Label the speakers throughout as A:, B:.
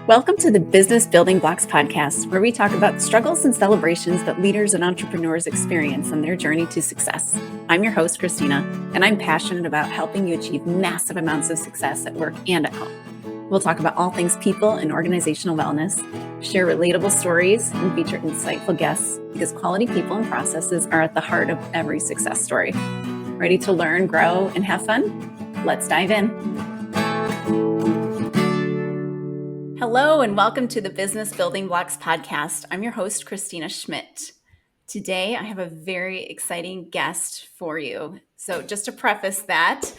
A: Welcome to the Business Building Blocks podcast, where we talk about struggles and celebrations that leaders and entrepreneurs experience on their journey to success. I'm your host, Kristina, and I'm passionate about helping you achieve massive amounts of success at work and at home. We'll talk about all things people and organizational wellness, share relatable stories, and feature insightful guests because quality people and processes are at the heart of every success story. Ready to learn, grow, and have fun? Let's dive in. Hello, and welcome to the Business Building Blocks podcast. I'm your host, Kristina Schmidt. Today, I have a very exciting guest for you. So just to preface that,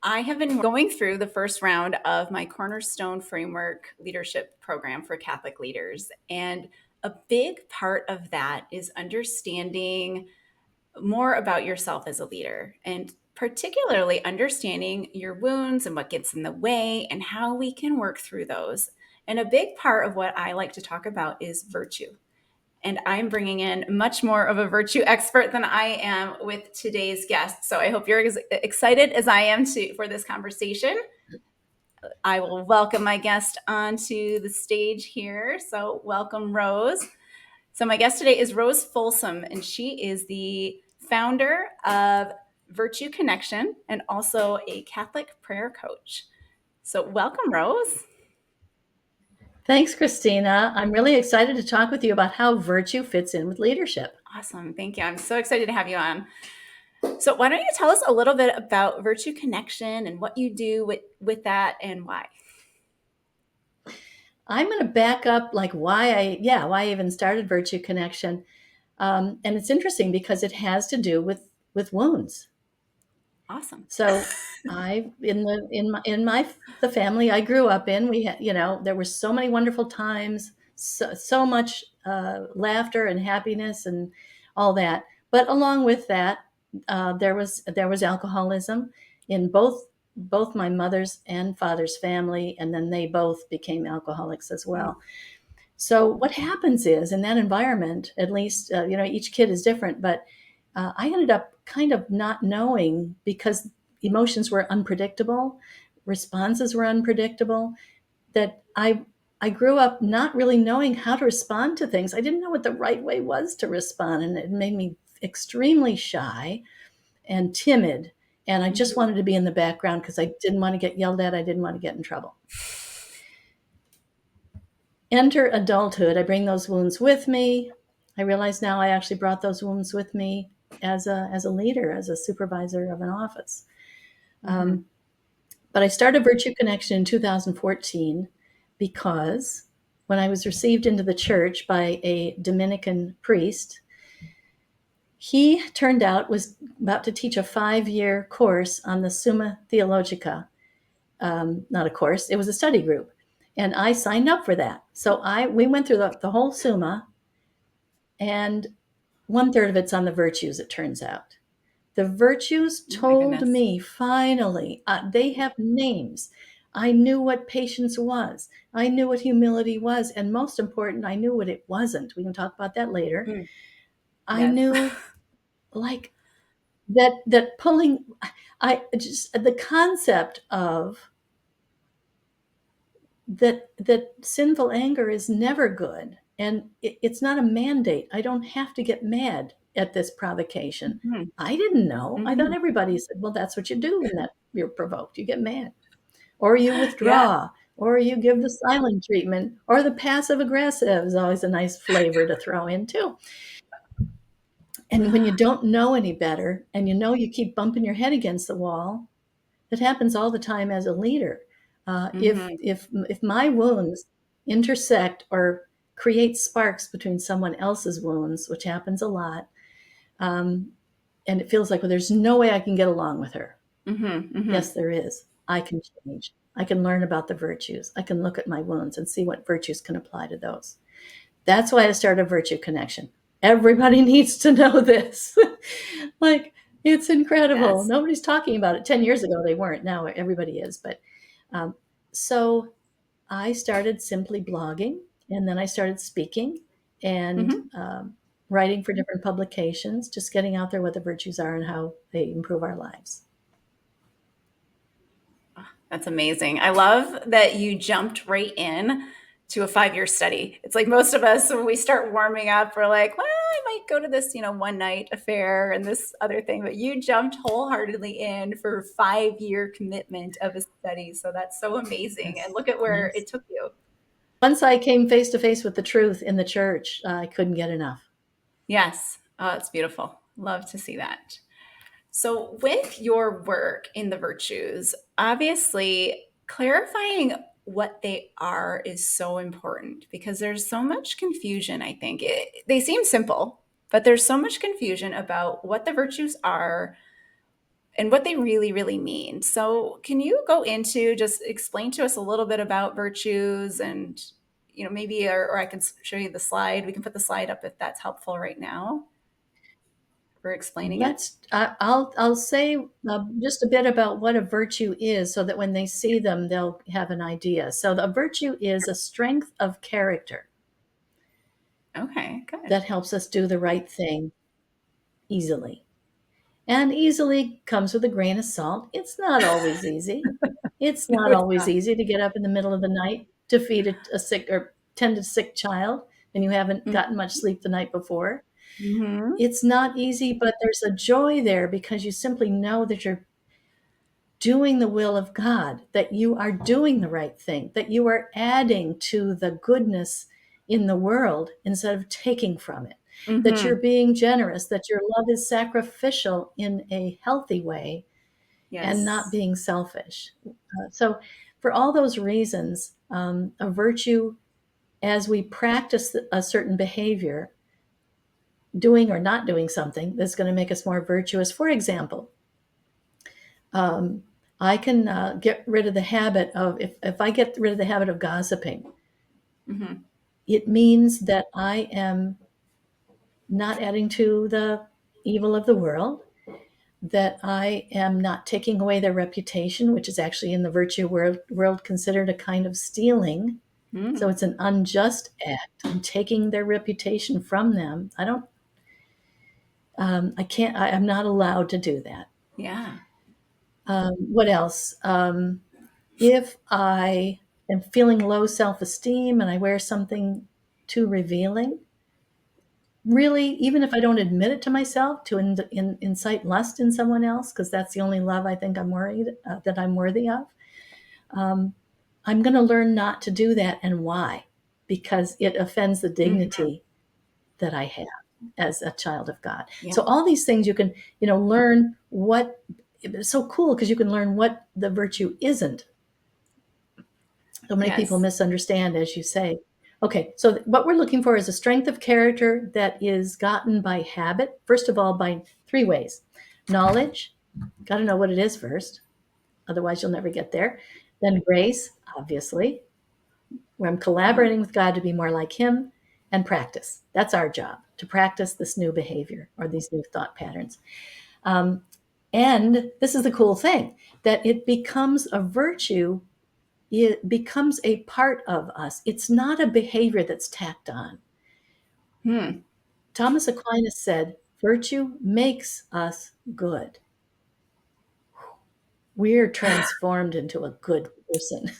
A: I have been going through the first round of my Cornerstone Framework leadership program for Catholic leaders. And a big part of that is understanding more about yourself as a leader, and particularly understanding your wounds and what gets in the way and how we can work through those. And a big part of what I like to talk about is virtue. And I'm bringing in much more of a virtue expert than I am with today's guest. So I hope you're as excited as I am for this conversation. I will welcome my guest onto the stage here. So welcome, Rose. So my guest today is Rose Folsom, and she is the founder of Virtue Connection and also a Catholic prayer coach. So welcome, Rose.
B: Thanks, Kristina. I'm really excited to talk with you about how virtue fits in with leadership.
A: Awesome. Thank you. I'm so excited to have you on. So why don't you tell us a little bit about Virtue Connection and what you do with that and why?
B: I'm going to back up why I even started Virtue Connection. And it's interesting because it has to do with wounds.
A: Awesome.
B: So the family I grew up in, we had, there were so many wonderful times, so much laughter and happiness and all that. But along with that, there was alcoholism in both my mother's and father's family, and then they both became alcoholics as well. So what happens is in that environment, at least, each kid is different, but I ended up kind of not knowing because emotions were unpredictable, responses were unpredictable, that I grew up not really knowing how to respond to things. I didn't know what the right way was to respond, and it made me extremely shy and timid. And I just wanted to be in the background because I didn't want to get yelled at. I didn't want to get in trouble. Enter adulthood. I bring those wounds with me. I realize now I actually brought those wounds with me as a leader, as a supervisor of an office. But I started Virtue Connection in 2014 because when I was received into the church by a Dominican priest, he turned out was about to teach a 5-year course on the Summa Theologica. Not a course, it was a study group. And I signed up for that. So we went through the whole Summa, and 1/3 of it's on the virtues, it turns out. The virtues told me finally, they have names. I knew what patience was. I knew what humility was. And most important, I knew what it wasn't. We can talk about that later. Yes. I knew that pulling, the concept of that sinful anger is never good. And it's not a mandate. I don't have to get mad at this provocation. Mm-hmm. I didn't know. Mm-hmm. I thought everybody said, well, that's what you do when you're provoked. You get mad. Or you withdraw. Or you give the silent treatment. Or the passive aggressive is always a nice flavor to throw in too. And when you don't know any better, and you keep bumping your head against the wall, that happens all the time as a leader. If my wounds intersect or create sparks between someone else's wounds, which happens a lot, and it feels like, well, there's no way I can get along with her. Yes, there is. I can change. I can learn about the virtues. I can look at my wounds and see what virtues can apply to those. That's why I started Virtue Connection. Everybody needs to know this. It's incredible. Yes. Nobody's talking about it. 10 years ago, they weren't. Now everybody is. But so I started simply blogging, and then I started speaking and writing for different publications, just getting out there what the virtues are and how they improve our lives.
A: That's amazing. I love that you jumped right in to a 5-year study. It's like most of us, when we start warming up, we're like, well, I might go to this, one night affair and this other thing. But you jumped wholeheartedly in for 5-year commitment of a study. So that's so amazing. And
B: Yes.
A: look at where
B: Yes.
A: it took you.
B: Once I came face to face with the truth in the church, I couldn't get enough.
A: Yes. Oh, it's beautiful. Love to see that. So, with your work in the virtues, obviously clarifying what they are is so important because there's so much confusion, I think. They seem simple, but there's so much confusion about what the virtues are and what they really, really mean. So, can you go into just explain to us a little bit about virtues and, maybe, or I can show you the slide. We can put the slide up if that's helpful right now for explaining it.
B: I'll say just a bit about what a virtue is so that when they see them, they'll have an idea. So a virtue is a strength of character
A: Okay, good.
B: that helps us do the right thing easily. And easily comes with a grain of salt. It's not always easy. It's
A: No,
B: not
A: it's
B: always
A: not.
B: easy to get up in the middle of the night to feed a sick or tend a sick child and you haven't gotten much sleep the night before.
A: Mhm.
B: It's not easy, but there's a joy there because you simply know that you're doing the will of God, that you are doing the right thing, that you are adding to the goodness in the world instead of taking from it, that you're
A: Mhm.
B: being generous, that your love is sacrificial in a healthy way and not
A: Yes.
B: being selfish. So, for all those reasons, a virtue, as we practice a certain behavior, doing or not doing something that's going to make us more virtuous. For example, um, I can get rid of the habit of, if I get rid of the habit of gossiping,
A: Mhm.
B: it means that I am not adding to the evil of the world, that I am not taking away their reputation, which is actually in the virtue world considered a kind of stealing. So
A: Mm.
B: it's an unjust act. I'm taking their reputation from them. I can't, I'm not allowed to do that.
A: Yeah.
B: What else? If I am feeling low self esteem and I wear something too revealing, really, even if I don't admit it to myself, to incite lust in someone else, because that's the only love I think that I'm worthy of, um, I'm going to learn not to do that. And why? Because it offends the
A: Mhm.
B: dignity that I have as a child of God.
A: Yeah.
B: So all these things you can, learn what. It's so cool because you can learn what the virtue isn't. So many people
A: Yes.
B: misunderstand, as you say. Okay, so what we're looking for is a strength of character that is gotten by habit. First of all, by three ways: knowledge, got to know what it is first, otherwise you'll never get there. Then grace, obviously, where I'm
A: Yeah.
B: collaborating with God to be more like Him, and practice. That's our job, to practice this new behavior or these new thought patterns. Um, and this is the cool thing, that it becomes a virtue, it becomes a part of us. It's not a behavior that's tacked on.
A: Hmm.
B: Thomas Aquinas said, virtue makes us good. We're transformed into a good person.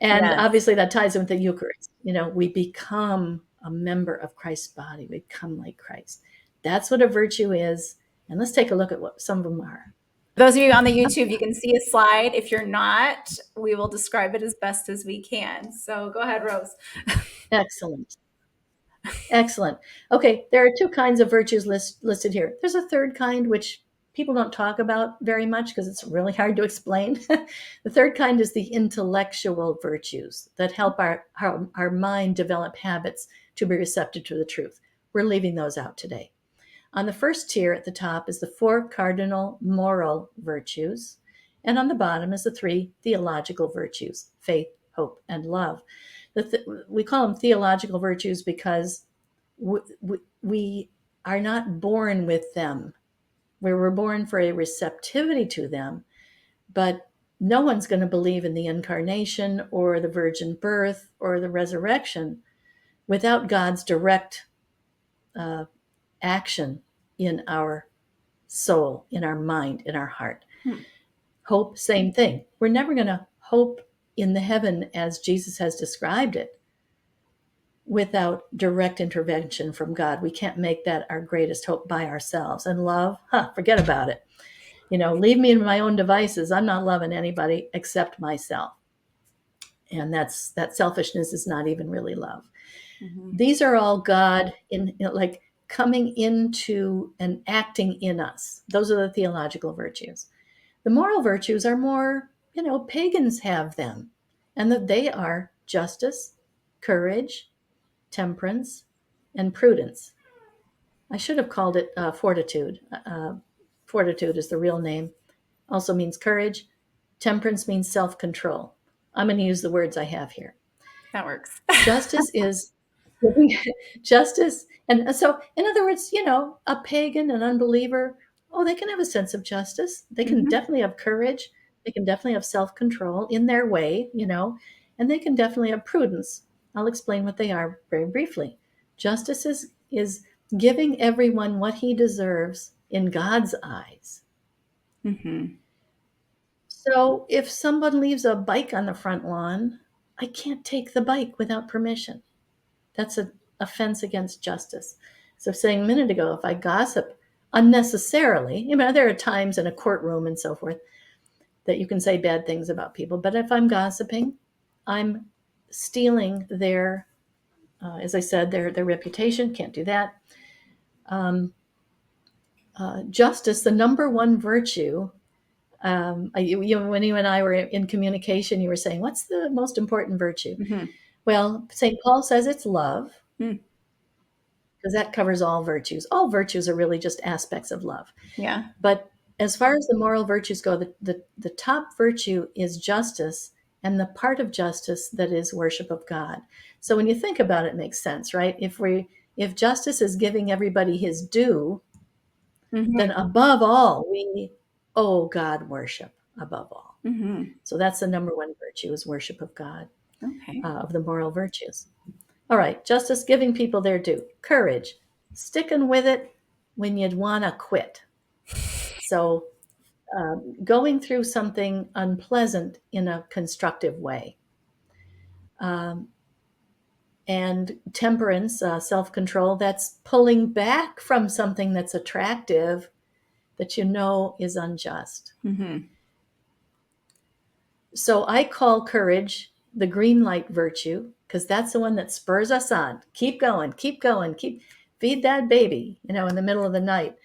B: And
A: Yes.
B: obviously that ties in with the Eucharist. We become a member of Christ's body, we become like Christ. That's what a virtue is. And let's take a look at what some of them are.
A: Those of you on the YouTube, you can see a slide. If you're not, we will describe it as best as we can. So go ahead, Rose.
B: Excellent. Excellent. Okay, there are two kinds of virtues listed here. There's a third kind which people don't talk about very much because it's really hard to explain. The third kind is the intellectual virtues that help our mind develop habits to be receptive to the truth. We're leaving those out today. On the first tier at the top is the four cardinal moral virtues, and on the bottom is the three theological virtues: faith, hope, and love. We call them theological virtues because we are not born with them. We were born for a receptivity to them, but no one's going to believe in the incarnation or the virgin birth or the resurrection without God's direct uh, action in our soul, in our mind, in our heart.
A: Hmm.
B: Hope, same thing. We're never going to hope in the heaven as Jesus has described it without direct intervention from God. We can't make that our greatest hope by ourselves. And love, forget about it. Leave me in my own devices. I'm not loving anybody except myself. And that selfishness is not even really love.
A: Mm-hmm.
B: These are all God like coming into and acting in us. Those are the theological virtues. The moral virtues are more, pagans have them, and that they are justice, courage, temperance, and prudence. I should have called it fortitude. Fortitude is the real name. Also means courage. Temperance means self control. I'm going to use the words I have here.
A: That works.
B: Justice is justice. And so, in other words, a pagan, an unbeliever, they can have a sense of justice. They can
A: Mm-hmm.
B: definitely have courage. They can definitely have self control in their way, and they can definitely have prudence. I'll explain what they are very briefly. Justice is giving everyone what he deserves in God's eyes.
A: Mm-hmm.
B: So if someone leaves a bike on the front lawn, I can't take the bike without permission. That's an offense against justice. So saying a minute ago, if I gossip unnecessarily, there are times in a courtroom and so forth that you can say bad things about people. But if I'm gossiping, I'm stealing their, as I said, their reputation. Can't do that. Justice, the number one virtue. When you and I were in communication, you were saying, what's the most important virtue?
A: Mm-hmm.
B: Well, St. Paul says it's love,
A: Mm.
B: because that covers all virtues. All virtues are really just aspects of love.
A: Yeah.
B: But as far as the moral virtues go, the top virtue is justice, and the part of justice that is worship of God. So when you think about it, it makes sense, right? If justice is giving everybody his due,
A: Mm-hmm.
B: then above all, we owe God worship above all.
A: Mm-hmm.
B: So that's the number one virtue, is worship of God,
A: Okay.
B: of the moral virtues. All right, justice, giving people their due. Courage, sticking with it when you'd want to quit. So going through something unpleasant in a constructive way. Um, and temperance, self control, that's pulling back from something that's attractive that is unjust.
A: Mm-hmm.
B: So I call courage the green light virtue, because that's the one that spurs us on. Keep going, keep going, feed that baby, in the middle of the night.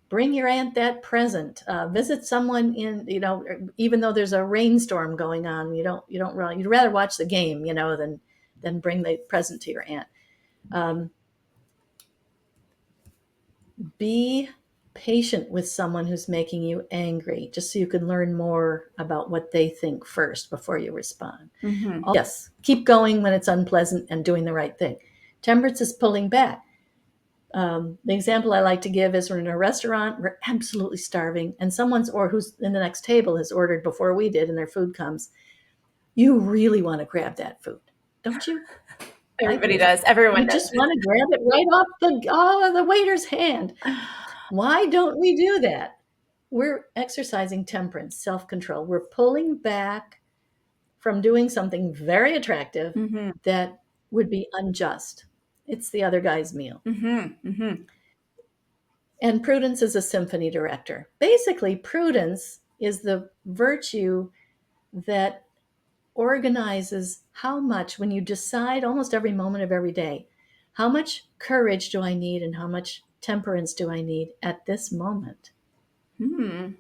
B: Bring your aunt that present. Visit someone even though there's a rainstorm going on, you'd rather watch the game, than bring the present to your aunt. Be patient with someone who's making you angry, just so you can learn more about what they think first before you respond.
A: Mm-hmm.
B: Yes, keep going when it's unpleasant and doing the right thing. Temperance is pulling back. The example I like to give is we're in a restaurant, we're absolutely starving, and who's in the next table has ordered before we did, and their food comes. You really want to grab that food, don't you?
A: Everybody does. Everyone
B: You
A: does.
B: just want to grab it right off the waiter's hand. Why don't we do that? We're exercising temperance, self-control. We're pulling back from doing something very attractive
A: Mm-hmm.
B: that would be unjust. It's the other guy's meal.
A: Mm-hmm. Mm-hmm.
B: And prudence is a symphony director. Basically, prudence is the virtue that organizes how much, when you decide almost every moment of every day, how much courage do I need and how much temperance do I need at this moment?
A: Mm-hmm.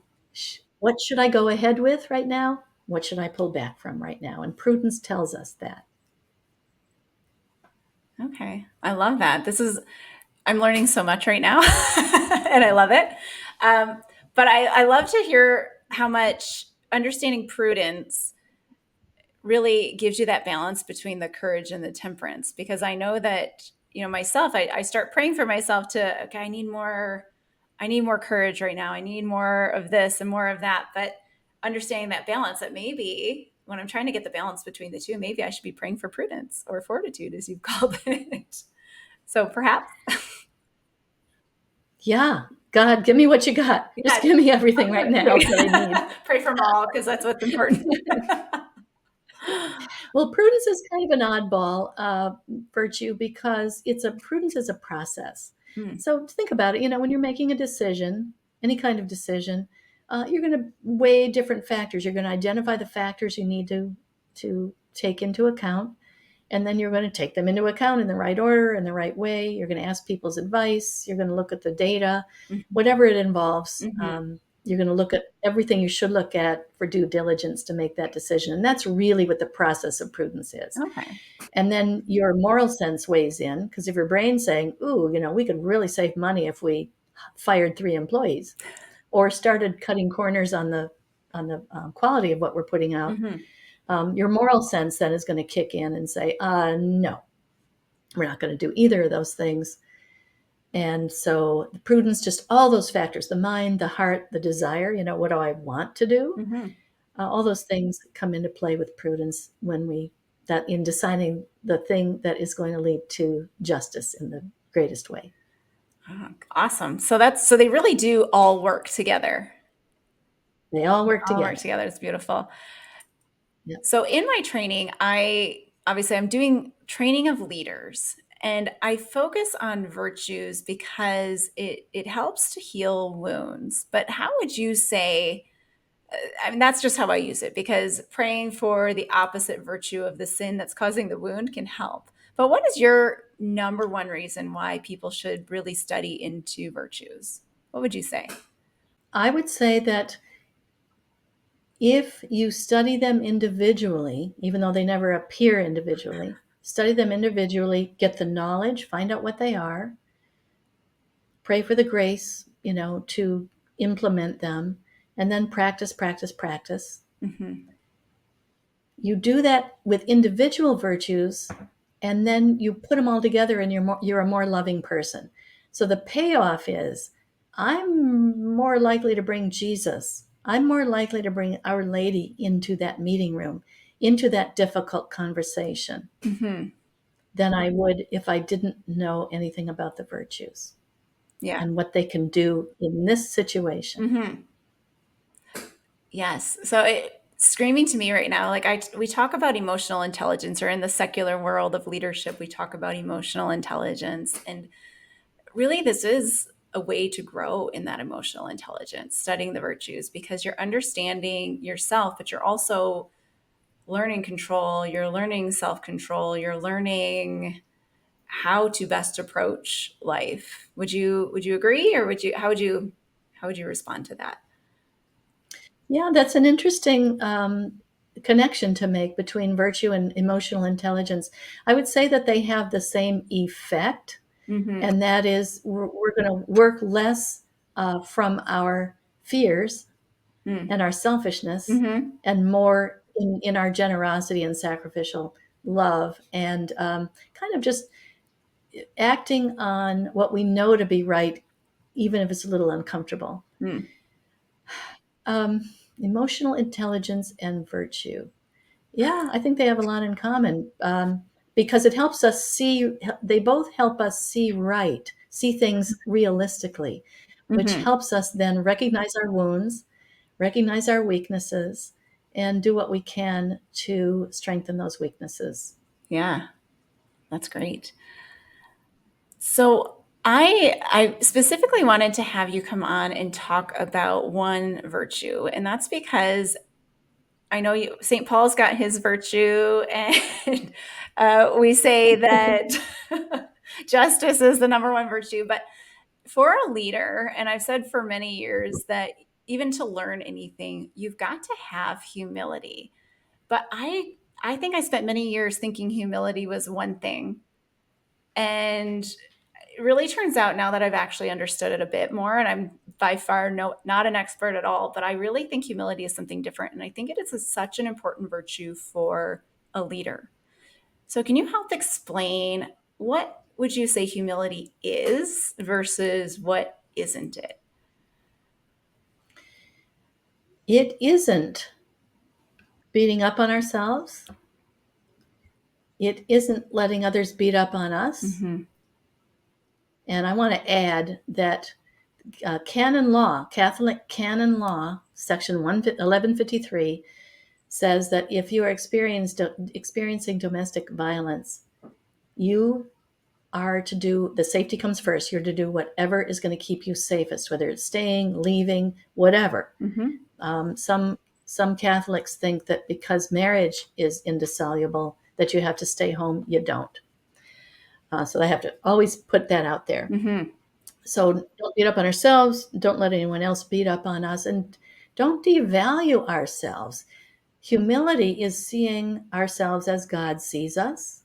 B: What should I go ahead with right now? What should I pull back from right now? And prudence tells us that.
A: Okay. I love that. I'm learning so much right now and I love it. But I love to hear how much understanding prudence really gives you that balance between the courage and the temperance, because I know that, myself, I start praying for myself to, okay, I need more courage right now. I need more of this and more of that. But understanding that balance, that maybe when I'm trying to get the balance between the two, maybe I should be praying for prudence or fortitude, as you've called it. So perhaps.
B: Yeah. God, give me what you got.
A: Yeah,
B: just give me everything right now that I need.
A: Pray for them all, because that's what's important.
B: Well, prudence is kind of an oddball virtue because prudence is a process.
A: Mm,
B: So think about it. When you're making a decision, any kind of decision, you're going to weigh different factors. You're going to identify the factors you need to take into account, and then you're going to take them into account in the right order, in the right way. You're going to ask people's advice. You're going to look at the data,
A: mhm,
B: whatever it involves.
A: mhm.
B: You're going to look at everything you should look at for due diligence to make that decision. And that's really what the process of prudence is.
A: Okay.
B: And then your moral sense weighs in, because if your brain's saying, ooh, we could really save money if we fired 3 employees or started cutting corners on the quality of what we're putting out,
A: Mhm.
B: your moral sense then is going to kick in and say, no, we're not going to do either of those things. And so the prudence, just all those factors, the mind, the heart, the desire, what do I want to do?
A: Mhm.
B: All those things come into play with prudence that in deciding the thing that is going to lead to justice in the greatest way.
A: Ah, awesome. So they really do all work together.
B: They all work
A: All work
B: together.
A: together. It's beautiful.
B: Yeah.
A: So in my training, I'm doing training of leaders, and I focus on virtues because it helps to heal wounds. But how would you say, I mean, that's just how I use it, because praying for the opposite virtue of the sin that's causing the wound can help. But what is your number one reason why people should really study into virtues? What would you say?
B: I would say that if you study them individually, even though they never appear individually, study them individually, get the knowledge, find out what they are, pray for the grace, to implement them, and then practice, practice, practice.
A: Hmm.
B: You do that with individual virtues, and then you put them all together, and you're a more loving person. So the payoff is, I'm more likely to bring Jesus. I'm more likely to bring Our Lady into that meeting room, into that difficult conversation,
A: Hmm.
B: than I would if I didn't know anything about the virtues
A: Yeah.
B: and what they can do in this situation.
A: Hmm. Yes. So screaming to me right now, like we talk about emotional intelligence, or in the secular world of leadership, we talk about emotional intelligence. And really, this is a way to grow in that emotional intelligence, studying the virtues, because you're understanding yourself, but you're also learning control, you're learning self control, you're learning how to best approach life. Would you agree, or would you respond to that?
B: Yeah, that's an interesting connection to make between virtue and emotional intelligence. I would say that they have the same effect,
A: Mm-hmm.
B: and that is we're going to work less from our fears and our selfishness,
A: Mm-hmm.
B: and more in our generosity and sacrificial love, and kind of just acting on what we know to be right, even if it's a little uncomfortable.
A: Mm.
B: Um, Emotional intelligence and virtue. Yeah, I think they have a lot in common, because it helps us see, they both help us see right, see things realistically, which
A: Mm-hmm.
B: helps us then recognize our wounds, recognize our weaknesses, and do what we can to strengthen those weaknesses.
A: Yeah, that's great. So I specifically wanted to have you come on and talk about one virtue, and that's because I know St. Paul's got his virtue, and we say that justice is the number one virtue. But for a leader, and I've said for many years that even to learn anything, you've got to have humility. But I think I spent many years thinking humility was one thing, and it really turns out now that I've actually understood it a bit more, and I'm by far not an expert at all, but I really think humility is something different. And I think it is such an important virtue for a leader. So, can you help explain what would you say humility is versus what isn't it?
B: It isn't beating up on ourselves. It isn't letting others beat up on us.
A: Mm-hmm.
B: And I want to add that canon law, Catholic canon law, section 1153, says that if you are experiencing domestic violence, you are to do, the safety comes first. You're to do whatever is going to keep you safest, whether it's staying, leaving, whatever. Some Catholics think that because marriage is indissoluble, that you have to stay home. You don't. So I have to always put that out there. So don't beat up on ourselves. Don't let anyone else beat up on us. And don't devalue ourselves. Humility is seeing ourselves as God sees us.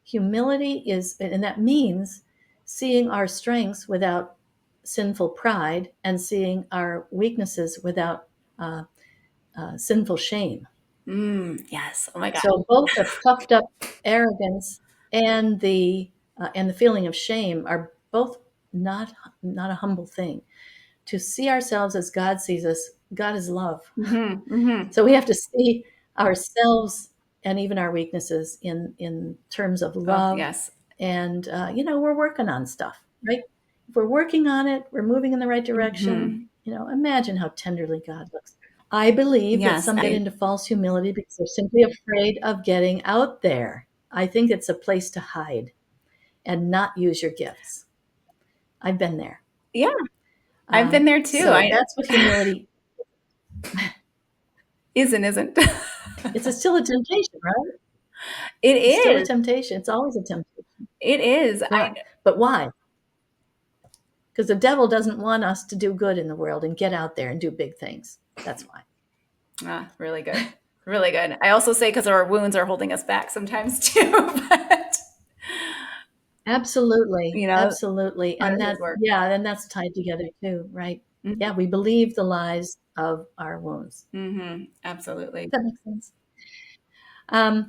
B: Humility is, and that means seeing our strengths without sinful pride and seeing our weaknesses without sinful shame.
A: Yes. Oh my God.
B: So both the puffed up arrogance and the feeling of shame are both not a humble thing. To see ourselves as God sees us, God is love. So we have to see ourselves and even our weaknesses in terms of
A: Oh,
B: love.
A: yes.
B: And we're working on stuff, right? If we're working on it, we're moving in the right direction. Imagine how tenderly God looks. I believe that
A: Yes.
B: some get into false humility because they're simply afraid of getting out there. I think it's a place to hide and not use your gifts. I've been there.
A: Yeah. I've been there too.
B: So that's what humility
A: Isn't.
B: still a temptation, right?
A: It
B: It's still a
A: is.
B: temptation. It's always a temptation.
A: It is.
B: Yeah. But why? Because the devil doesn't want us to do good in the world and get out there and do big things. That's why.
A: Really good. Really good. I also say because our wounds are holding us back sometimes too. But
B: Absolutely. Absolutely.
A: part
B: And
A: of his work.
B: and that's tied together too, right? Yeah, we believe the lies of our wounds.
A: Absolutely.
B: That makes sense. I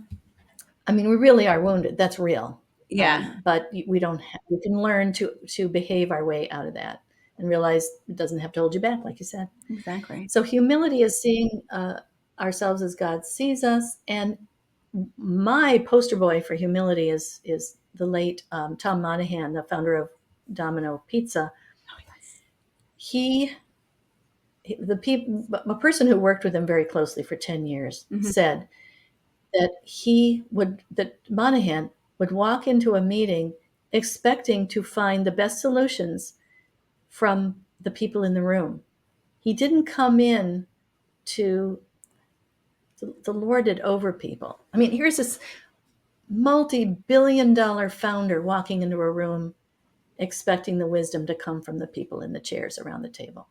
B: mean, we really are wounded. That's real.
A: Yeah.
B: But we don't. We can learn to behave our way out of that and realize it doesn't have to hold you back, like you said.
A: Exactly.
B: So humility is seeing ourselves as God sees us. And my poster boy for humility is the late Tom Monahan, the founder of Domino Pizza. A person who worked with him very closely for 10 years said that Monahan would walk into a meeting expecting to find the best solutions from the people in the room. He didn't come in to lord it over people. I mean, here's this multi-billion-dollar founder walking into a room expecting the wisdom to come from the people in the chairs around the table.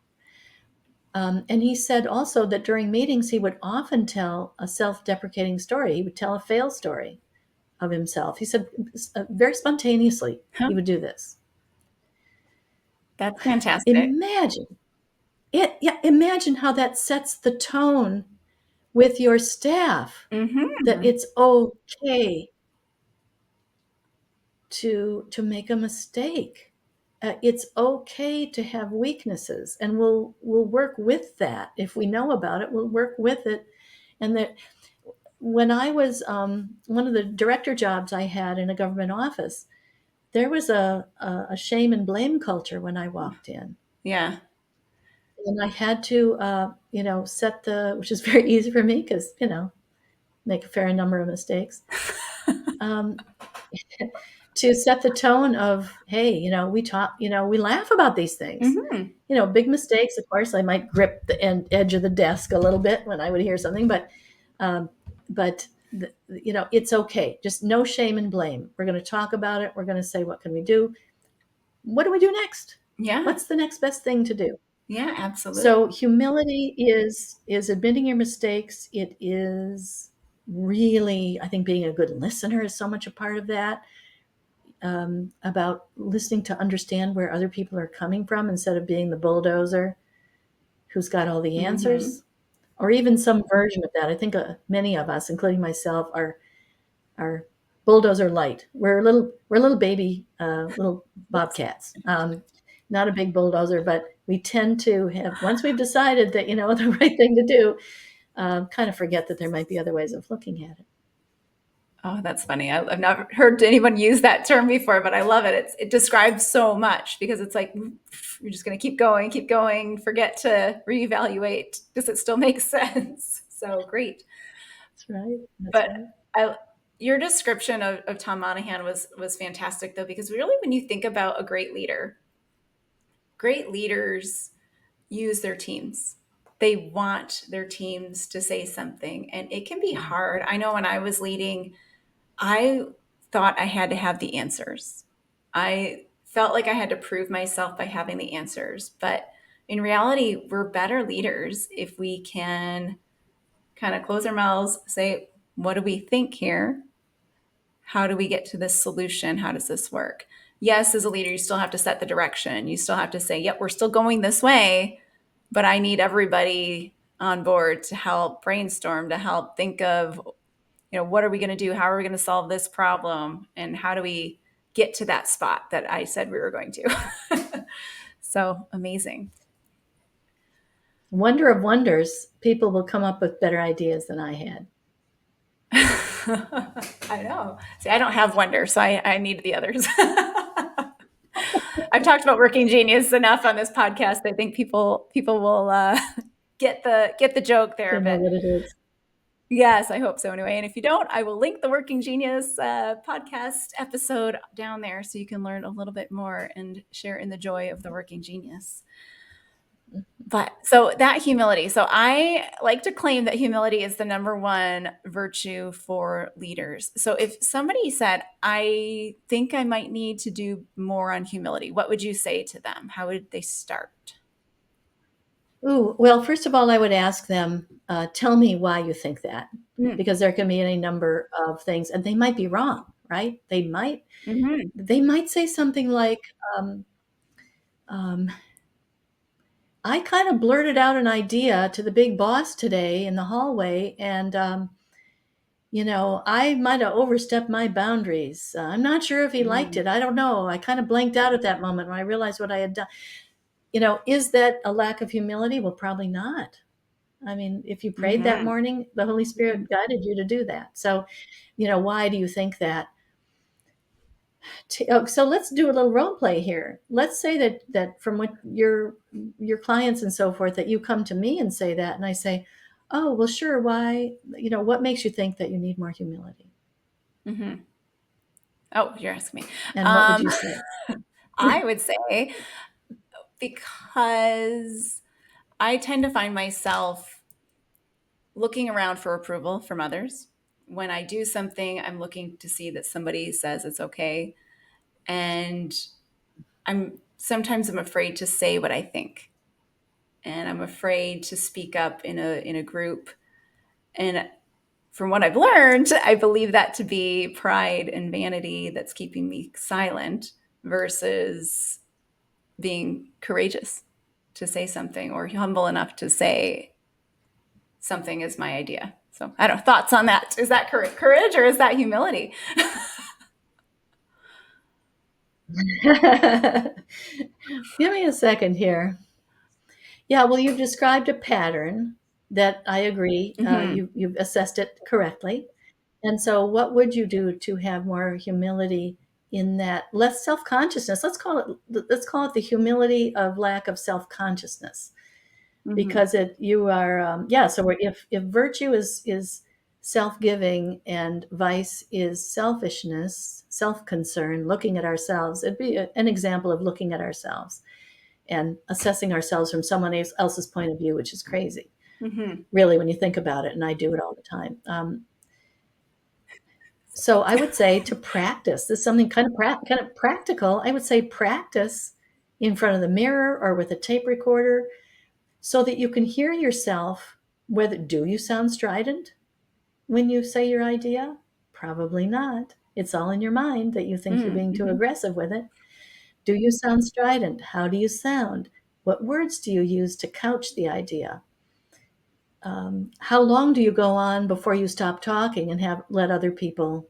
B: And he said also that during meetings, he would often tell a self-deprecating story. He would tell a fail story of himself. He said very spontaneously, he would do this.
A: That's fantastic.
B: Imagine it. Yeah, imagine how that sets the tone with your staff, that it's okay to make a mistake. It's okay to have weaknesses, and we'll work with that. If we know about it, we'll work with it. And that when I was one of the director jobs I had in a government office, there was a shame and blame culture when I walked in.
A: Yeah.
B: And I had to, which is very easy for me because, make a fair number of mistakes. To set the tone of, hey, we talk, we laugh about these things. Big mistakes. Of course, I might grip the edge of the desk a little bit when I would hear something, but it's okay. Just no shame and blame. We're going to talk about it. We're going to say, what can we do? What do we do next?
A: Yeah.
B: What's the next best thing to do?
A: Yeah, absolutely.
B: So humility is admitting your mistakes. It is really, I think, being a good listener is so much a part of that. About listening to understand where other people are coming from instead of being the bulldozer who's got all the answers, or even some version of that. I think many of us, including myself, are bulldozer light. We're little baby little bobcats. Not a big bulldozer, but we tend to have, once we've decided that the right thing to do, kind of forget that there might be other ways of looking at it.
A: Oh, that's funny. I've never heard anyone use that term before, but I love it. It describes so much because it's like you're just going to keep going, forget to reevaluate. Does it still make sense? So great.
B: That's right. That's
A: But
B: right.
A: I, your description of Tom Monahan was fantastic, though, because really, when you think about a great leaders use their teams. They want their teams to say something, and it can be hard. I know when I was leading, I thought I had to have the answers. I felt like I had to prove myself by having the answers. But in reality, we're better leaders if we can kind of close our mouths, say, what do we think here? How do we get to this solution? How does this work? Yes, as a leader, you still have to set the direction. You still have to say, yep, we're still going this way, but I need everybody on board to help brainstorm, to help think of, what are we going to do? How are we going to solve this problem? And how do we get to that spot that I said we were going to? So amazing.
B: Wonder of wonders, people will come up with better ideas than I had.
A: I know. See, I don't have wonder, so I need the others. I've talked about working genius enough on this podcast. I think people will get the joke there.
B: They know
A: But
B: what it is.
A: yes, I hope so anyway. And if you don't, I will link the Working Genius podcast episode down there so you can learn a little bit more and share in the joy of the Working Genius. But so that humility. So I like to claim that humility is the number one virtue for leaders. So if somebody said, I think I might need to do more on humility, what would you say to them? How would they start?
B: Ooh, well, first of all, I would ask them, tell me why you think that,
A: Mm.
B: because there can be any number of things, and they might be wrong, right? They might
A: Mm-hmm.
B: say something like, um, um, I kind of blurted out an idea to the big boss today in the hallway, and I might have overstepped my boundaries. I'm not sure if he liked
A: Mm-hmm.
B: it. I don't know. I kind of blanked out at that moment when I realized what I had done. Is that a lack of humility? Well, probably not. I mean, if you prayed that
A: Mm-hmm.
B: morning, the Holy Spirit guided you to do that. So, why do you think that? So let's do a little role play here. Let's say that from what your clients and so forth, that you come to me and say that, and I say, "Oh, well, sure. Why? What makes you think that you need more humility?"
A: Mm-hmm. Oh, you're asking me.
B: And what would
A: Um,
B: you say?
A: I would say because I tend to find myself looking around for approval from others. When I do something, I'm looking to see that somebody says it's okay. And I'm afraid to say what I think. And I'm afraid to speak up in a group. And from what I've learned, I believe that to be pride and vanity that's keeping me silent versus being courageous to say something or humble enough to say something is my idea. So I don't know, thoughts on that. Is that courage or is that humility?
B: Give me a second here. Yeah, well, you've described a pattern that I agree.
A: Mm-hmm.
B: You've assessed it correctly. And so, what would you do to have more humility in that less self consciousness? Let's call it the humility of lack of self consciousness,
A: Mm-hmm.
B: because you are So if virtue is self giving and vice is selfishness, self concern, looking at ourselves, it'd be an example of looking at ourselves and assessing ourselves from someone else's point of view, which is crazy,
A: Mm-hmm.
B: really, when you think about it. And I do it all the time. So I would say to practice. This is something kind of practical. I would say practice in front of the mirror or with a tape recorder so that you can hear yourself. Whether do you sound strident when you say your idea? Probably not. It's all in your mind that you think you're being too
A: Mm-hmm.
B: aggressive with it. Do you sound strident? How do you sound? What words do you use to couch the idea? How long do you go on before you stop talking and have let other people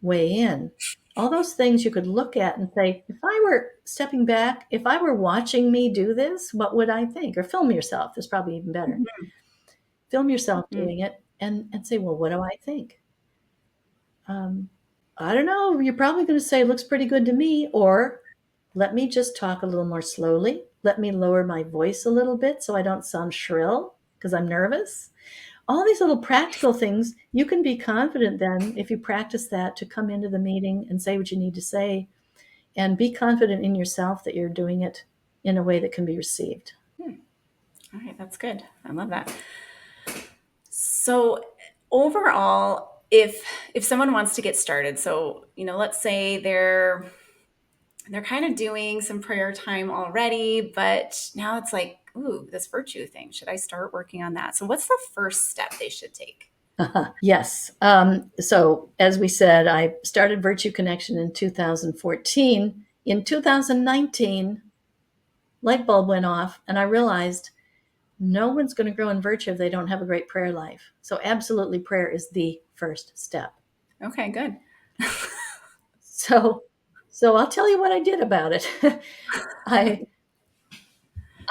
B: weigh in? All those things you could look at and say, if I were stepping back, if I were watching me do this, what would I think? Or film yourself is probably even better. Film yourself
A: Mm-hmm.
B: doing it and say, well, what do I think? Um, I don't know. You're probably going to say, looks pretty good to me. Or let me just talk a little more slowly. Let me lower my voice a little bit so I don't sound shrill because I'm nervous. all these little practical things, you can be confident then if you practice that to come into the meeting and say what you need to say and be confident in yourself that you're doing it in a way that can be received.
A: All right, that's good. I love that. So overall, if someone wants to get started, so let's say they're kind of doing some prayer time already, but now it's like, ooh, this virtue thing. Should I start working on that? So what's the first step they should take?
B: Yes. So, as we said, I started Virtue Connection in 2014. In 2019, light bulb went off, and I realized no one's going to grow in virtue if they don't have a great prayer life. So, absolutely, prayer is the first step.
A: Okay, good.
B: So, so I'll tell you what I did about it. I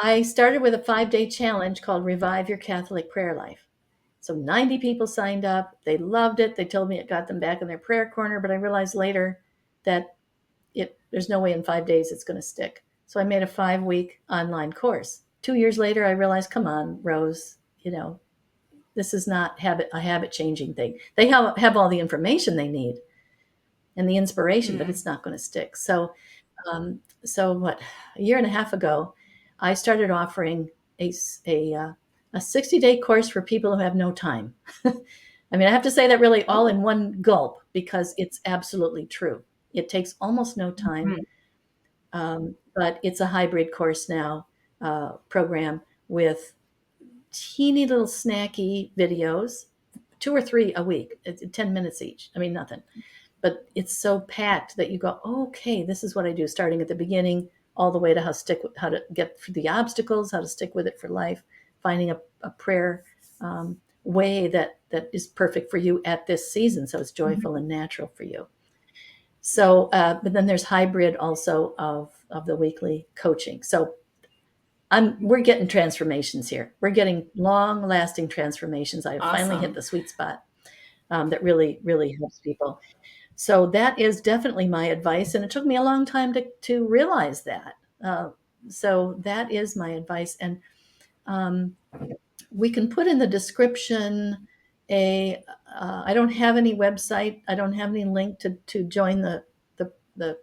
B: I started with a 5-day challenge called Revive Your Catholic Prayer Life. So 90 people signed up. They loved it. They told me it got them back in their prayer corner, but I realized later that there's no way in 5 days it's going to stick. So I made a 5-week online course. 2 years later, I realized, come on, Rose, this is not a habit changing thing. They have all the information they need and the inspiration, but
A: Mm.
B: it's not going to stick. So what? A year and a half ago, I started offering a a, uh, a 60-day course for people who have no time. I mean, I have to say that really all in one gulp because it's absolutely true. It takes almost no time,
A: Mhm.
B: but it's a hybrid course now program with teeny little snacky videos, 2 or 3 a week, 10 minutes each. I mean, nothing. But it's so packed that you go, okay, this is what I do, starting at the beginning, all the way to how to get through the obstacles, how to stick with it for life, finding a prayer way that is perfect for you at this season, so it's joyful
A: Mhm.
B: and natural for you. So, but then there's hybrid also of the weekly coaching. So we're getting transformations here. We're getting long lasting transformations. I have finally hit
A: Awesome.
B: the sweet spot that really really helps people. So that is definitely my advice, and it took me a long time to realize that. Uh, so that is my advice, and um, we can put in the description a. I don't have any website. I don't have any link to join the the the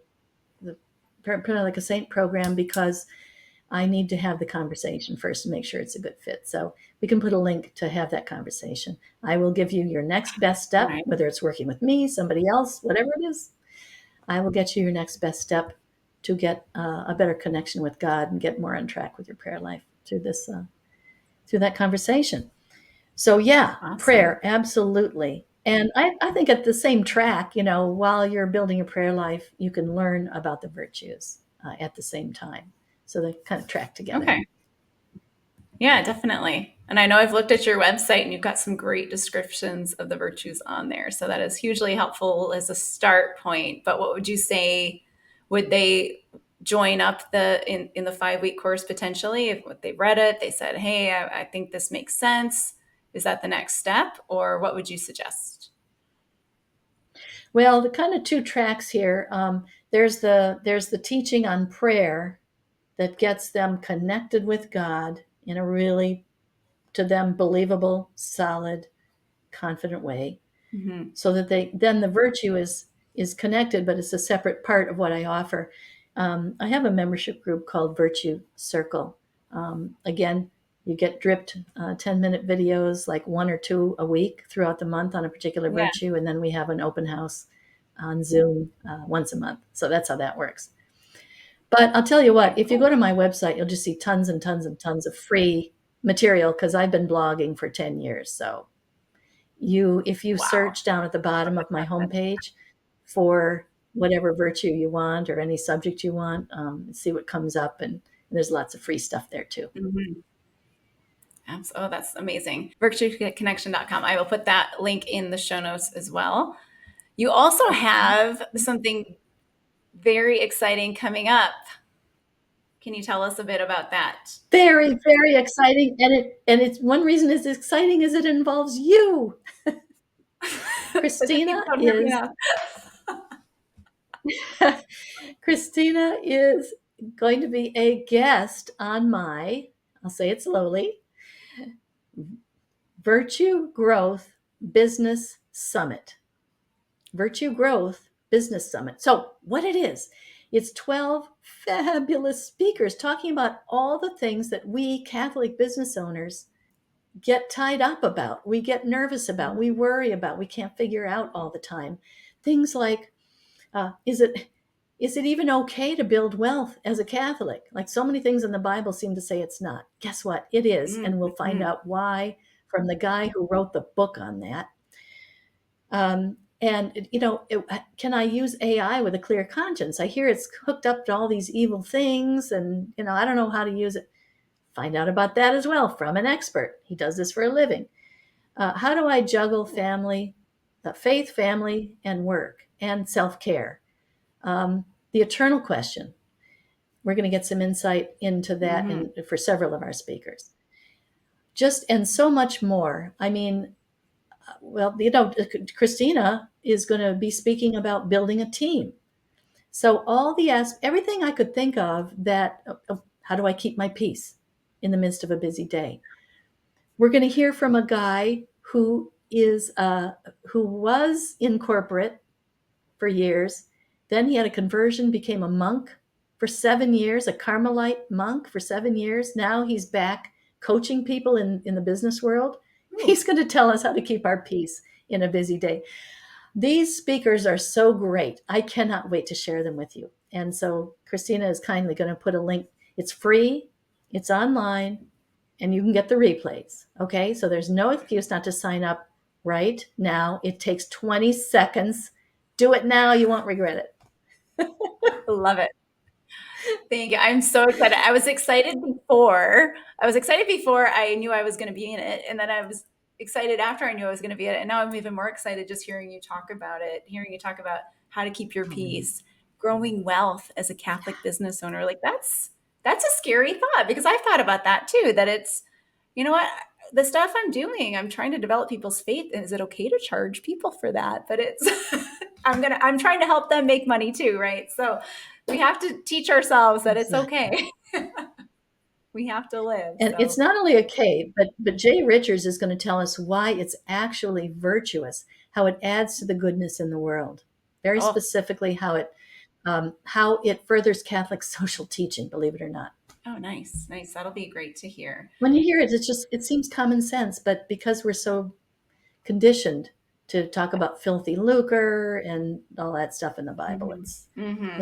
B: Parent Like a Saint program because I need to have the conversation first to make sure it's a good fit. So we can put a link to have that conversation. I will give you your next best step,
A: Right.
B: whether it's working with me, somebody else, whatever it is. I will get you your next best step to get a better connection with God and get more on track with your prayer life through that conversation. So yeah,
A: Awesome.
B: prayer, absolutely. And I think at the same track, while you're building your prayer life, you can learn about the virtues at the same time. So they kind of track together.
A: Okay. Yeah, definitely. And I know I've looked at your website and you've got some great descriptions of the virtues on there. So that is hugely helpful as a start point. But what would you say? Would they join up in the 5 week course potentially if they read it, they said, hey, I think this makes sense. Is that the next step? Or what would you suggest?
B: Well, the kind of two tracks here. There's the teaching on prayer that gets them connected with God in a really, to them, believable, solid, confident way,
A: Hmm.
B: so that then the virtue is connected, but it's a separate part of what I offer. I have a membership group called Virtue Circle. Again, you get dripped 10-minute videos, like 1 or 2 a week throughout the month on a particular
A: Yeah.
B: virtue, and then we have an open house on Zoom once a month. So that's how that works. But I'll tell you what,
A: Okay,
B: if you
A: cool.
B: go to my website, you'll just see tons and tons and tons of free material because I've been blogging for 10 years. So if you
A: Wow.
B: search down at the bottom of my homepage for whatever virtue you want or any subject you want, see what comes up, and there's lots of free stuff there too.
A: Mhm. Oh, that's amazing. Virtueconnection.com. I will put that link in the show notes as well. You also
B: Okay.
A: have something very exciting coming up. Can you tell us a bit about that?
B: Very, very exciting, and it's one reason it's exciting is it involves you.
A: That
B: Christina
A: keeps on ripping
B: is
A: off.
B: Christina is going to be a guest on my, I'll say it slowly, Virtue Growth Business Summit. Virtue Growth Business Summit. So, what it is, it's 12 fabulous speakers talking about all the things that we Catholic business owners get tied up about, we get nervous about, we worry about, we can't figure out all the time. Things like, is it even okay to build wealth as a Catholic? Like so many things in the Bible seem to say it's not. Guess what? It is. And we'll find out why from the guy who wrote the book on that. And, can I use AI with a clear conscience? I hear it's hooked up to all these evil things and, I don't know how to use it. Find out about that as well from an expert. He does this for a living. How do I juggle faith, family, and work and self-care? The eternal question. We're going to get some insight into that and for several of our speakers. And so much more. I mean, Kristina is going to be speaking about building a team. So everything I could think of how do I keep my peace in the midst of a busy day? We're going to hear from a guy who was in corporate for years. Then he had a conversion, became a monk for 7 years, a Carmelite monk for 7 years. Now he's back coaching people in the business world. He's going to tell us how to keep our peace in a busy day. These speakers are so great. I cannot wait to share them with you. And so Kristina is kindly going to put a link. It's free, it's online, and you can get the replays. Okay, so there's no excuse not to sign up right now. It takes 20 seconds. Do it now. You won't regret it.
A: Love it. Thank you. I'm so excited. I was excited before I knew I was going to be in it. And then I was excited after I knew I was going to be in it. And now I'm even more excited just hearing you talk about it, hearing you talk about how to keep your peace, growing wealth as a Catholic business owner. Like that's a scary thought because I've thought about that too, that it's, you know what, the stuff I'm doing, I'm trying to develop people's faith. And is it okay to charge people for that? But it's, I'm trying to help them make money too. Right. So we have to teach ourselves that it's okay. We have to live.
B: And it's not only okay, but Jay Richards is going to tell us why it's actually virtuous, how it adds to the goodness in the world. Very specifically, how it furthers Catholic social teaching, believe it or not.
A: Oh, nice. That'll be great to hear.
B: When you hear it, it seems common sense, but because we're so conditioned to talk about filthy lucre and all that stuff in the Bible, it's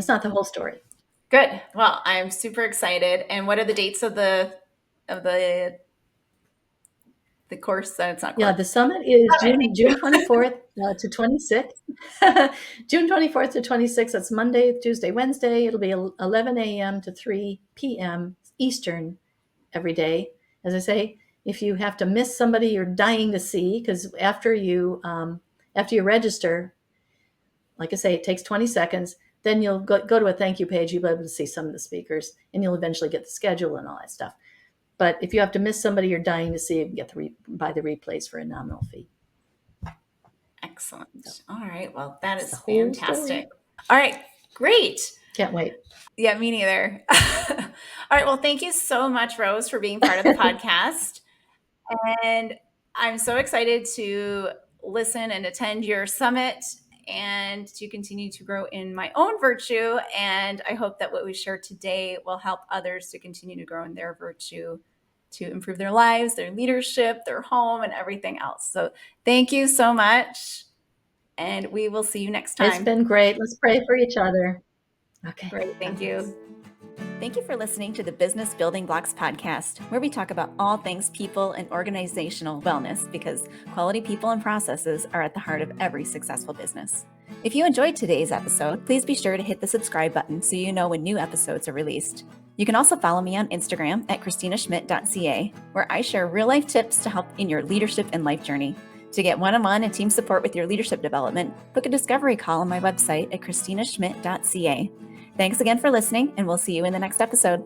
B: not the whole story.
A: Good. Well, I'm super excited. And what are the dates of the course? It's not.
B: Yeah, the summit is June 24th to 26th. June 24th to 26th. That's Monday, Tuesday, Wednesday. It'll be 11 a.m. to 3 p.m. Eastern every day. As I say, if you have to miss somebody you're dying to see, because after you register, like I say, it takes 20 seconds. Then you'll go to a thank you page. You'll be able to see some of the speakers, and you'll eventually get the schedule and all that stuff. But if you have to miss somebody you're dying to see, you can get buy the replays for a nominal fee.
A: Excellent. All right. Well, that is fantastic. All right. Great.
B: Can't wait.
A: Yeah, me neither. All right. Well, thank you so much, Rose, for being part of the podcast. And I'm so excited to listen and attend your summit and to continue to grow in my own virtue. And I hope that what we shared today will help others to continue to grow in their virtue, to improve their lives, their leadership, their home, and everything else. So thank you so much. And we will see you next time.
B: It's been great. Let's pray for each other. Okay.
A: Great. Thank you. Thank you for listening to the Business Building Blocks podcast, where we talk about all things people and organizational wellness, because quality people and processes are at the heart of every successful business. If you enjoyed today's episode, please be sure to hit the subscribe button so you know when new episodes are released. You can also follow me on Instagram at KristinaSchmidt.ca, where I share real-life tips to help in your leadership and life journey. To get one-on-one and team support with your leadership development, book a discovery call on my website at KristinaSchmidt.ca. Thanks again for listening, and we'll see you in the next episode.